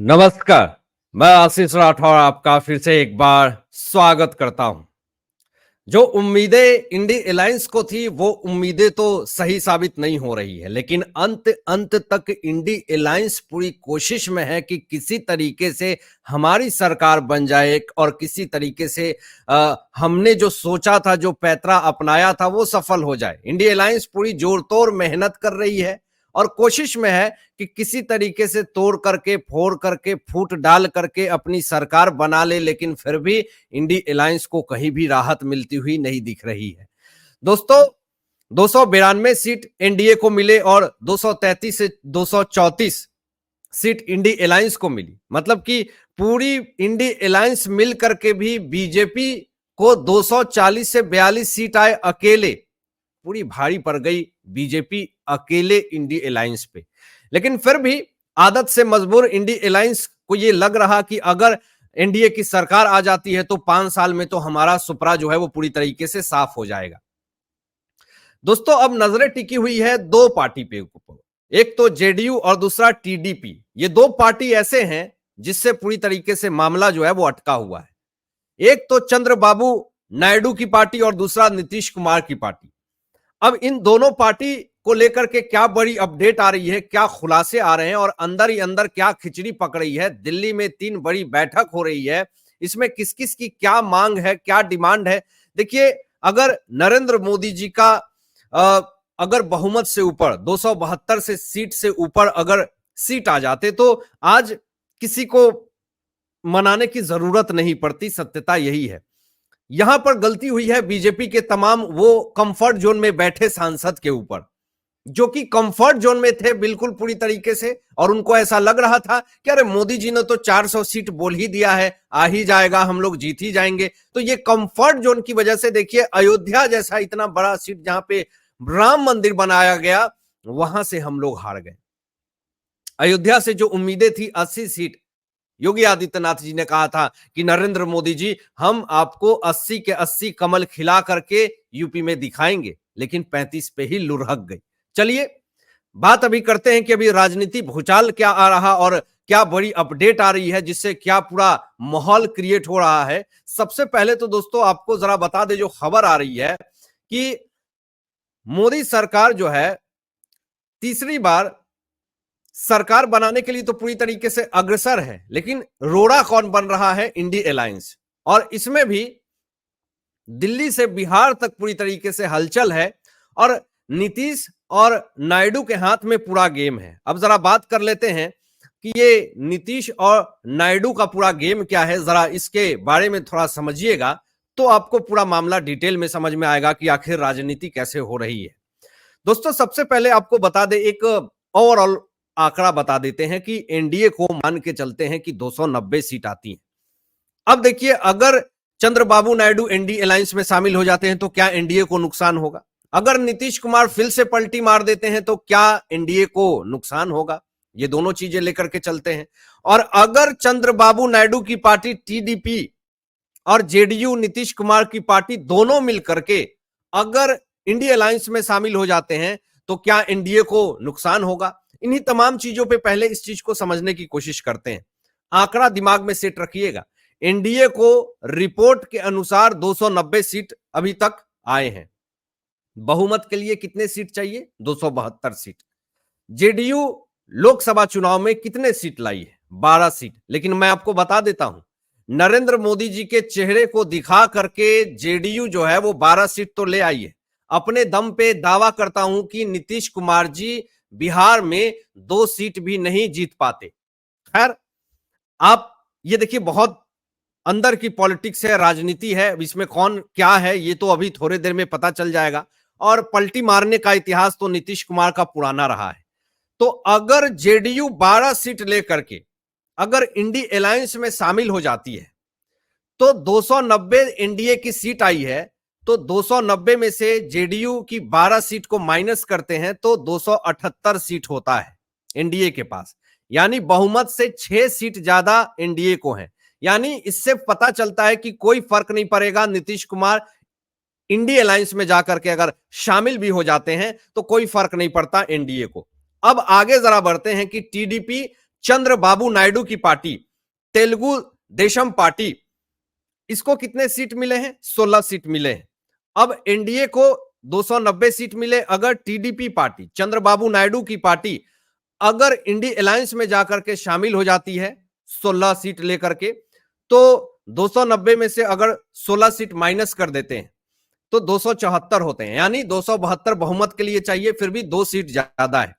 नमस्कार। मैं आशीष राठौर आपका फिर से एक बार स्वागत करता हूं। जो उम्मीदें इंडी अलायंस को थी वो उम्मीदें तो सही साबित नहीं हो रही है, लेकिन अंत अंत तक इंडी अलायंस पूरी कोशिश में है कि किसी तरीके से हमारी सरकार बन जाए और किसी तरीके से हमने जो सोचा था, जो पैतरा अपनाया था, वो सफल हो जाए। इंडी अलायंस पूरी जोर-तोड़ मेहनत कर रही है और कोशिश में है कि किसी तरीके से तोड़ करके, फोड़ करके, फूट डाल करके अपनी सरकार बना ले, लेकिन फिर भी इंडी अलायंस को कहीं भी राहत मिलती हुई नहीं दिख रही है। दोस्तों, 292 सीट एनडीए को मिले और 233 से 234 सीट इंडी अलायंस को मिली। मतलब कि पूरी इंडी अलायंस मिल करके भी बीजेपी को 240 से 42 सीट आए अकेले। पूरी भारी पड़ गई बीजेपी अकेले इंडी अलायंस पे। लेकिन फिर भी आदत से मजबूर इंडी अलायंस को ये लग रहा कि अगर एनडीए की सरकार आ जाती है तो 5 साल में तो हमारा सुपड़ा जो है वो पूरी तरीके से साफ हो जाएगा। दोस्तों, अब नजरें टिकी हुई है दो पार्टी पे, एक तो जेडीयू और दूसरा टीडीपी। ये दो पार्टी ऐसे हैं जिससे पूरी तरीके से मामला जो है वो अटका हुआ है। एक तो चंद्रबाबू नायडू की पार्टी और दूसरा नीतीश कुमार की पार्टी। अब इन दोनों पार्टी को लेकर के क्या बड़ी अपडेट आ रही है, क्या खुलासे आ रहे हैं और अंदर ही अंदर क्या खिचड़ी पक रही है। दिल्ली में 3 बड़ी बैठक हो रही है, इसमें किस किस की क्या मांग है, क्या डिमांड है। देखिए, अगर नरेंद्र मोदी जी का अगर बहुमत से ऊपर 272 से सीट से ऊपर अगर सीट आ जाते तो आज किसी को मनाने की जरूरत नहीं पड़ती। सत्यता यही है। यहां पर गलती हुई है बीजेपी के तमाम वो कंफर्ट जोन में बैठे सांसद के ऊपर, जो कि कंफर्ट जोन में थे बिल्कुल पूरी तरीके से, और उनको ऐसा लग रहा था कि अरे मोदी जी ने तो 400 सीट बोल ही दिया है, आ ही जाएगा, हम लोग जीत ही जाएंगे। तो ये कंफर्ट जोन की वजह से देखिए, अयोध्या जैसा इतना बड़ा सीट जहां पे राम मंदिर बनाया गया, वहां से हम लोग हार गए। अयोध्या से जो उम्मीदें थी 80 सीट, योगी आदित्यनाथ जी ने कहा था कि नरेंद्र मोदी जी, हम आपको 80 के 80 कमल खिला करके यूपी में दिखाएंगे, लेकिन 35 पे ही लुढ़क गई। चलिए, बात अभी करते हैं कि अभी राजनीति भूचाल क्या आ रहा और क्या बड़ी अपडेट आ रही है, जिससे क्या पूरा माहौल क्रिएट हो रहा है। सबसे पहले तो दोस्तों आपको जरा बता दे, जो खबर आ रही है कि मोदी सरकार जो है तीसरी बार सरकार बनाने के लिए तो पूरी तरीके से अग्रसर है, लेकिन रोड़ा कौन बन रहा है? INDI alliance. और इसमें भी दिल्ली से बिहार तक पूरी तरीके से हलचल है और नीतीश और नायडू के हाथ में पूरा गेम है। अब जरा बात कर लेते हैं कि ये नीतीश और नायडू का पूरा गेम क्या है। जरा इसके बारे में थोड़ा समझिएगा तो आपको पूरा मामला डिटेल में समझ में आएगा कि आखिर राजनीति कैसे हो रही है। दोस्तों, सबसे पहले आपको बता दें, एक ओवरऑल आंकड़ा बता देते हैं कि एनडीए को मान के चलते हैं कि 290 सीट आती हैं। अब देखिए, अगर चंद्रबाबू नायडू एनडीए अलायंस में शामिल हो जाते हैं तो क्या एनडीए को नुकसान होगा? अगर नीतीश कुमार फिर से पलटी मार देते हैं तो क्या एनडीए को नुकसान होगा? ये दोनों चीजें लेकर के चलते हैं। और अगर चंद्रबाबू नायडू की पार्टी टीडीपी और जेडीयू नीतीश कुमार की पार्टी दोनों मिलकर के अगर इंडिया अलायंस में शामिल हो जाते हैं तो क्या एनडीए को नुकसान होगा? इन्हीं तमाम चीजों पे पहले इस चीज को समझने की कोशिश करते हैं। आंकड़ा दिमाग में सेट रखिएगा। एनडीए को रिपोर्ट के अनुसार 290 सीट अभी तक आए हैं। बहुमत के लिए कितने सीट चाहिए? 272 सीट। जेडीयू लोकसभा चुनाव में कितने सीट लाई है? 12 सीट। लेकिन मैं आपको बता देता हूं, नरेंद्र मोदी जी के चेहरे को दिखा करके जेडीयू जो है वो 12 सीट तो ले आई है। अपने दम पे दावा करता हूं कि नीतीश कुमार जी बिहार में 2 सीट भी नहीं जीत पाते। खैर, आप ये देखिए, बहुत अंदर की पॉलिटिक्स है, राजनीति है, इसमें कौन क्या है ये तो अभी थोड़ी देर में पता चल जाएगा। और पलटी मारने का इतिहास तो नीतीश कुमार का पुराना रहा है। तो अगर जेडीयू 12 सीट लेकर के अगर इंडी अलायंस में शामिल हो जाती है तो 290 एनडीए की सीट आई है, तो 290 में से जेडीयू की 12 सीट को माइनस करते हैं तो 278 सीट होता है एनडीए के पास। यानी बहुमत से 6 सीट ज्यादा एनडीए को है। यानी इससे पता चलता है कि कोई फर्क नहीं पड़ेगा, नीतीश कुमार इंडिया अलायंस में जाकर के अगर शामिल भी हो जाते हैं तो कोई फर्क नहीं पड़ता एनडीए को। अब आगे जरा बढ़ते हैं कि टीडीपी चंद्रबाबू नायडू की पार्टी तेलुगु देशम पार्टी, इसको कितने सीट मिले हैं? 16 सीट मिले हैं। अब एनडीए को 290 सीट मिले अगर टीडीपी पार्टी, चंद्रबाबू नायडू की पार्टी अगर इंडी अलायंस में जाकर के शामिल हो जाती है 16 सीट लेकर के, तो 290 में से अगर 16 सीट माइनस कर देते हैं तो 274 होते हैं, यानी 272 बहुमत के लिए चाहिए, फिर भी 2 सीट ज्यादा है।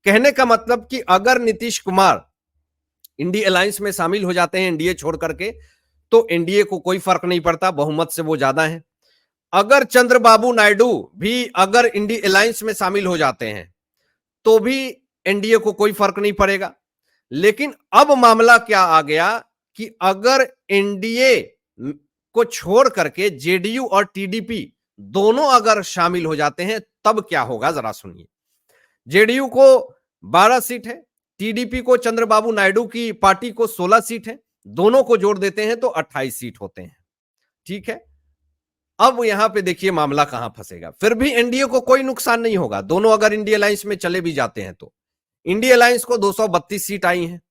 कहने का मतलब कि अगर नीतीश कुमार इंडी अलायंस में शामिल हो जाते हैं एनडीए छोड़ करके, तो एनडीए को कोई फर्क नहीं पड़ता, बहुमत से वो ज्यादा है। अगर चंद्रबाबू नायडू भी अगर इंडी अलायंस में शामिल हो जाते हैं तो भी एनडीए को कोई फर्क नहीं पड़ेगा। लेकिन अब मामला क्या आ गया कि अगर एनडीए को छोड़ करके जेडीयू और टीडीपी दोनों अगर शामिल हो जाते हैं तब क्या होगा, जरा सुनिए। जेडीयू को 12 सीट है, टीडीपी को चंद्रबाबू नायडू की पार्टी को 16 सीट है, दोनों को जोड़ देते हैं तो 28 सीट होते हैं। ठीक है, अब यहां पे देखिए मामला कहां फंसेगा। फिर भी एनडीए को कोई नुकसान नहीं होगा, दोनों अगर इंडिया अलायंस में चले भी जाते हैं तो। इंडिया अलायंस को 232 सीट आई हैं।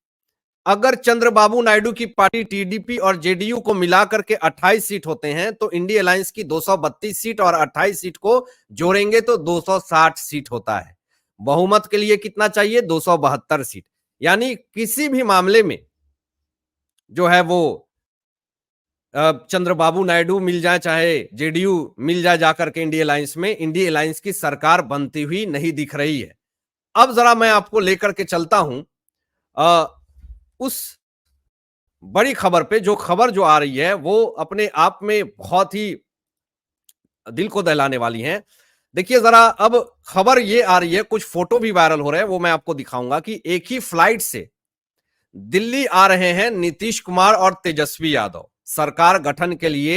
अगर चंद्रबाबू नायडू की पार्टी टीडीपी और जेडीयू को मिलाकर के 28 सीट होते हैं तो इंडिया अलायंस की 232 सीट और 28 सीट को जोड़ेंगे तो 260 सीट होता है। बहुमत के लिए कितना चाहिए? 272 सीट। यानी किसी भी मामले में जो है वो चंद्रबाबू नायडू मिल जाए चाहे जेडीयू मिल जाए जाकर के इंडिया अलायंस में, इंडिया अलायंस की सरकार बनती हुई नहीं दिख रही है। अब जरा मैं आपको लेकर के चलता हूं उस बड़ी खबर पे, जो खबर जो आ रही है वो अपने आप में बहुत ही दिल को दहलाने वाली है। देखिए जरा, अब खबर ये आ रही है, कुछ फोटो भी वायरल हो रहे हैं, वो मैं आपको दिखाऊंगा कि एक ही फ्लाइट से दिल्ली आ रहे हैं नीतीश कुमार और तेजस्वी यादव। सरकार गठन के लिए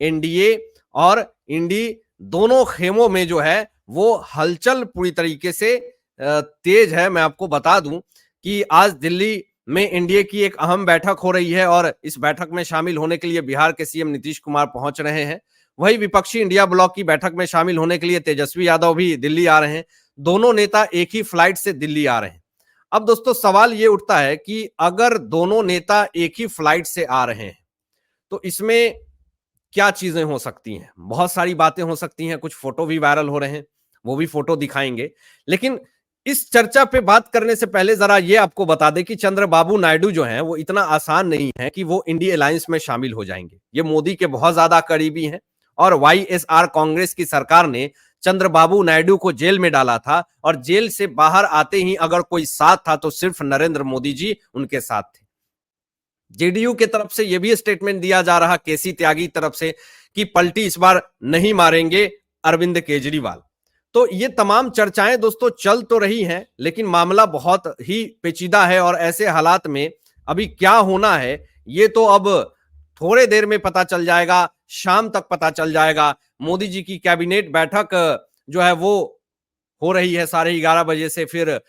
एनडीए और इंडी दोनों खेमों में जो है वो हलचल पूरी तरीके से तेज है। मैं आपको बता दूं कि आज दिल्ली में एनडीए की एक अहम बैठक हो रही है और इस बैठक में शामिल होने के लिए बिहार के सीएम नीतीश कुमार पहुंच रहे हैं। वही विपक्षी इंडिया ब्लॉक की बैठक में शामिल होने के लिए तेजस्वी यादव भी दिल्ली आ रहे हैं। दोनों नेता एक ही फ्लाइट से दिल्ली आ रहे हैं। अब दोस्तों सवाल ये उठता है कि अगर दोनों नेता एक ही फ्लाइट से आ रहे हैं तो इसमें क्या चीजें हो सकती हैं? बहुत सारी बातें हो सकती हैं, कुछ फोटो भी वायरल हो रहे हैं, वो भी फोटो दिखाएंगे। लेकिन इस चर्चा पे बात करने से पहले जरा ये आपको बता दें कि चंद्रबाबू नायडू जो हैं वो इतना आसान नहीं है कि वो इंडिया अलायंस में शामिल हो जाएंगे। ये मोदी के बहुत ज्यादा करीबी हैं और वाईएसआर कांग्रेस की सरकार ने चंद्रबाबू नायडू को जेल में डाला था और जेल से बाहर आते ही अगर कोई साथ था तो सिर्फ नरेंद्र मोदी जी उनके साथ थे। जेडीयू की तरफ से यह भी स्टेटमेंट दिया जा रहा, केसी त्यागी तरफ से, कि पलटी इस बार नहीं मारेंगे अरविंद केजरीवाल। तो ये तमाम चर्चाएं दोस्तों चल तो रही हैं, लेकिन मामला बहुत ही पेचीदा है और ऐसे हालात में अभी क्या होना है ये तो अब थोड़े देर में पता चल जाएगा, शाम तक पता चल जाएगा। मोदी जी की कैबिनेट बैठक जो है वो हो रही है 11:30 बजे से, फिर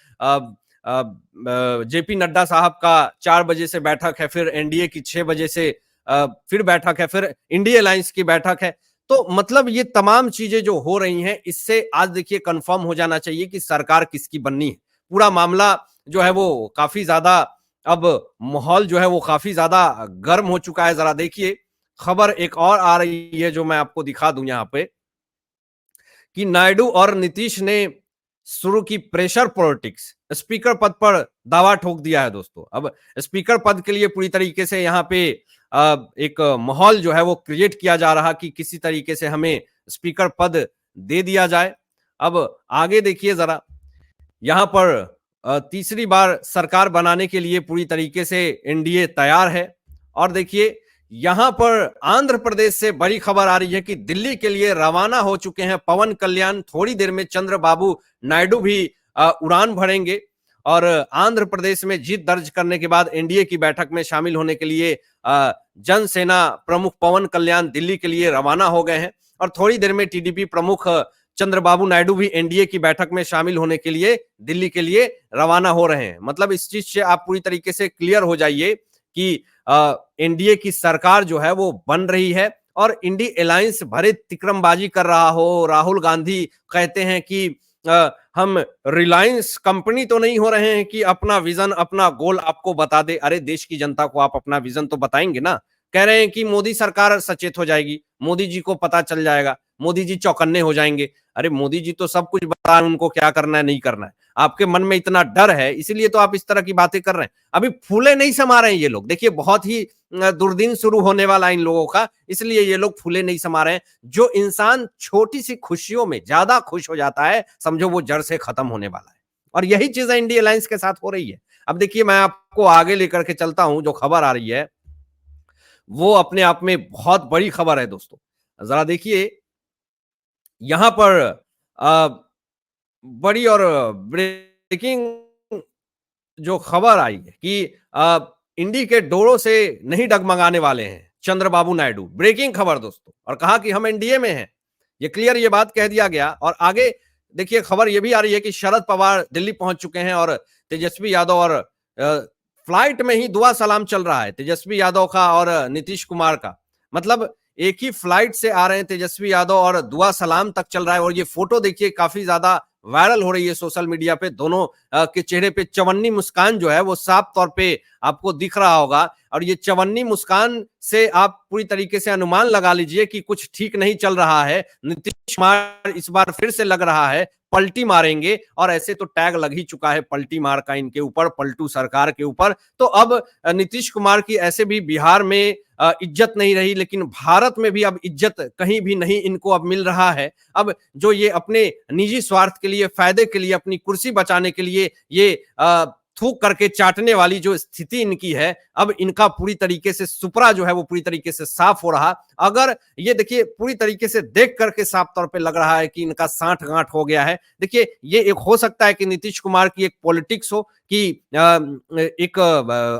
जेपी नड्डा साहब का 4 बजे से बैठक है, फिर एनडीए की 6 बजे से फिर बैठक है, फिर इंडिया अलायंस की बैठक है। तो मतलब ये तमाम चीजें जो हो रही हैं इससे आज देखिए कंफर्म हो जाना चाहिए कि सरकार किसकी बननी है। पूरा मामला जो है वो काफी ज्यादा, अब माहौल जो है वो काफी ज्यादा गर्म हो चुका है। जरा देखिए खबर एक और आ रही है जो मैं आपको दिखा दूं यहां पे, कि नायडू और नीतीश ने शुरू की प्रेशर पॉलिटिक्स, स्पीकर पद पर दावा ठोक दिया है दोस्तों। अब स्पीकर पद के लिए पूरी तरीके से यहाँ पे एक माहौल जो है वो क्रिएट किया जा रहा कि किसी तरीके से हमें स्पीकर पद दे दिया जाए। अब आगे देखिए जरा, यहाँ पर तीसरी बार सरकार बनाने के लिए पूरी तरीके से एनडीए तैयार है। और देखिए यहां पर आंध्र प्रदेश से बड़ी खबर आ रही है कि दिल्ली के लिए रवाना हो चुके हैं पवन कल्याण। थोड़ी देर में चंद्रबाबू नायडू भी उड़ान भरेंगे और आंध्र प्रदेश में जीत दर्ज करने के बाद एनडीए की बैठक में शामिल होने के लिए जनसेना प्रमुख पवन कल्याण दिल्ली के लिए रवाना हो गए हैं। और थोड़ी देर में टीडीपी प्रमुख चंद्रबाबू नायडू भी एनडीए की बैठक में शामिल होने के लिए दिल्ली के लिए रवाना हो रहे हैं। मतलब इस चीज से आप पूरी तरीके से क्लियर हो जाइए कि एनडीए की सरकार जो है वो बन रही है और इंडी अलायंस भरे तिकड़मबाजी कर रहा हो। राहुल गांधी कहते हैं कि हम रिलायंस कंपनी तो नहीं हो रहे हैं कि अपना विजन, अपना गोल आपको बता दे। अरे देश की जनता को आप अपना विजन तो बताएंगे ना। कह रहे हैं कि मोदी सरकार सचेत हो जाएगी, मोदी जी को पता चल जाएगा, मोदी जी चौकन्ने हो जाएंगे। अरे मोदी जी तो सब कुछ बता रहे हैं उनको क्या करना है, नहीं करना है। आपके मन में इतना डर है, इसीलिए तो आप इस तरह की बातें कर रहे हैं। अभी फूले नहीं समा रहे हैं ये लोग। देखिए बहुत ही दुर्दिन शुरू होने वाला इन लोगों का, इसलिए ये लोग फूले नहीं समा रहे हैं। जो इंसान छोटी सी खुशियों में ज्यादा खुश हो जाता है, समझो वो जड़ से खत्म होने वाला है। और यही चीज इंडी अलायंस के साथ हो रही है। अब देखिए मैं आपको आगे लेकर के चलता हूं, जो खबर आ रही है वो अपने आप में बहुत बड़ी खबर है दोस्तों। जरा देखिए यहां पर अ, बड़ी और ब्रेकिंग जो खबर आई है कि इंडी के डोरों से नहीं डगमगाने वाले हैं चंद्रबाबू नायडू। ब्रेकिंग खबर दोस्तों। और कहा कि हम एनडीए में हैं, ये क्लियर ये बात कह दिया गया। और आगे देखिए खबर ये भी आ रही है कि शरद पवार दिल्ली पहुंच चुके हैं और तेजस्वी यादव और फ्लाइट में ही दुआ सलाम चल रहा है तेजस्वी यादव का और नीतीश कुमार का। मतलब एक ही फ्लाइट से आ रहे हैं तेजस्वी यादव और दुआ सलाम तक चल रहा है। और ये फोटो देखिए काफी ज्यादा वायरल हो रही है सोशल मीडिया पे। दोनों के चेहरे पे चवन्नी मुस्कान जो है वो साफ तौर पे आपको दिख रहा होगा। और ये चवन्नी मुस्कान से आप पूरी तरीके से अनुमान लगा लीजिए कि कुछ ठीक नहीं चल रहा है। नीतीश कुमार इस बार फिर से लग रहा है पलटी मारेंगे। और ऐसे तो टैग लग ही चुका है पलटी मार का इनके ऊपर, पलटू सरकार के ऊपर। तो अब नीतीश कुमार की ऐसे भी बिहार में इज्जत नहीं रही, लेकिन भारत में भी अब इज्जत कहीं भी नहीं इनको अब मिल रहा है। अब जो ये अपने निजी स्वार्थ के लिए, फायदे के लिए, अपनी कुर्सी बचाने के लिए ये थूक करके चाटने वाली जो स्थिति इनकी है, अब इनका पूरी तरीके से सुपरा जो है वो पूरी तरीके से साफ हो रहा। अगर ये देखिए पूरी तरीके से देख करके साफ तौर पे लग रहा है कि इनका साठ गांठ हो गया है। देखिए ये एक हो सकता है कि नीतीश कुमार की एक पॉलिटिक्स हो कि एक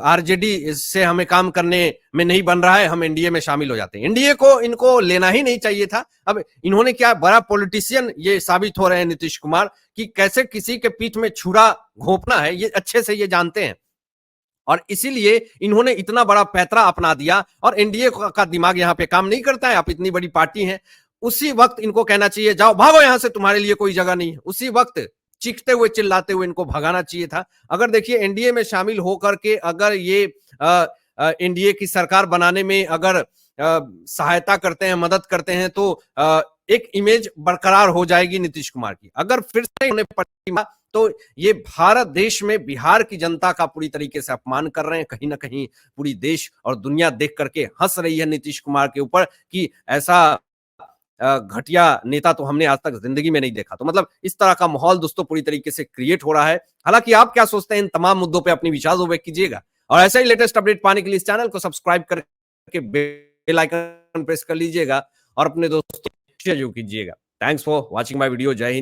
आरजेडी से हमें काम करने में नहीं बन रहा है, हम एनडीए में शामिल हो जाते हैं। एनडीए को इनको लेना ही नहीं चाहिए था। अब इन्होंने क्या बड़ा पॉलिटिशियन ये साबित हो रहे हैं नीतीश कुमार कि कैसे किसी के पीठ में छुरा घोंपना है, ये अच्छे से ये जानते हैं। और इसीलिए इन्होंने इतना बड़ा पैतरा अपना दिया। और एनडीए का दिमाग यहां पे काम नहीं करता है। आप इतनी बड़ी पार्टी हैं, उसी वक्त इनको कहना चाहिए जाओ भागो यहां से, तुम्हारे लिए कोई जगह नहीं है। उसी वक्त चीखते हुए चिल्लाते हुए इनको भगाना चाहिए था। अगर देखिए एनडीए में शामिल होकर के अगर ये एनडीए की सरकार बनाने में अगर सहायता करते हैं, मदद करते हैं, तो एक इमेज बरकरार हो जाएगी नीतीश कुमार की। अगर फिर से उन्हें पलटी तो ये भारत देश में बिहार की जनता का पूरी तरीके से अपमान कर रहे हैं। कहीं ना कहीं पूरी देश और दुनिया देख करके हंस रही है नीतीश कुमार के ऊपर कि ऐसा घटिया नेता तो हमने आज तक जिंदगी में नहीं देखा। तो मतलब इस तरह का माहौल दोस्तों पूरी तरीके से क्रिएट हो रहा है। हालांकि आप क्या सोचते हैं इन तमाम मुद्दों पे अपनी विचार व्यक्त कीजिएगा। और ऐसा ही लेटेस्ट अपडेट पाने के लिए इस चैनल को सब्सक्राइब करके बेल आइकन प्रेस कर लीजिएगा और अपने दोस्तों शेयर कीजिएगा। Thanks for watching my video. जय हिंद।